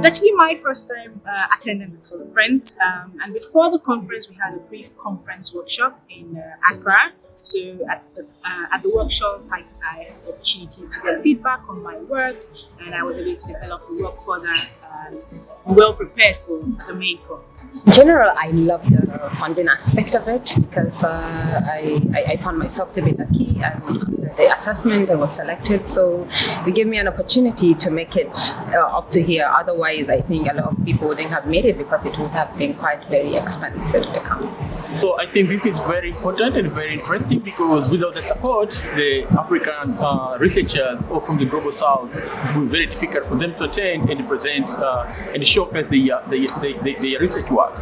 actually my first time attending the conference, and before the conference, we had a brief conference workshop in Accra. So at the workshop, I had the opportunity to get feedback on my work, and I was able to develop the work further, well prepared for the main conference. In general, I love the funding aspect of it because I found myself to be lucky. The assessment, I was selected, so it gave me an opportunity to make it up to here. Otherwise, I think a lot of people wouldn't have made it because it would have been quite very expensive to come. So I think this is very important and very interesting because without the support, the African researchers or from the global south, it will be very difficult for them to attend and present and showcase the research work.